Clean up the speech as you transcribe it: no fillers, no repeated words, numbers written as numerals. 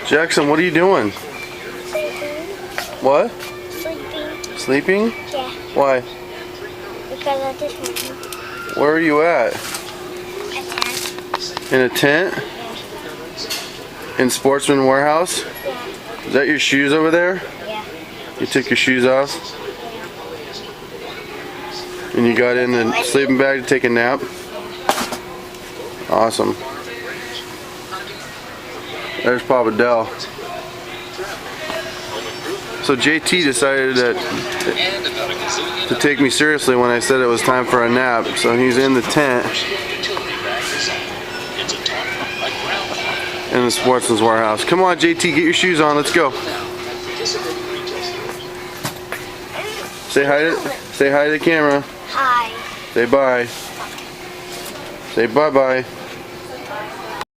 Jackson, what are you doing? Sleeping. What? Sleeping. Sleeping? Yeah. Why? Because I just want to. Where are you at? A tent. In a tent? Yeah. In Sportsman Warehouse? Yeah. Is that your shoes over there? Yeah. You took your shoes off? And you got in the sleeping bag to take a nap? Awesome. There's Papa Dell. So JT decided to take me seriously when I said it was time for a nap. So he's in the tent in the Sportsman's Warehouse. Come on, JT, get your shoes on. Let's go. Say hi to the camera. Hi. Say bye. Say bye-bye.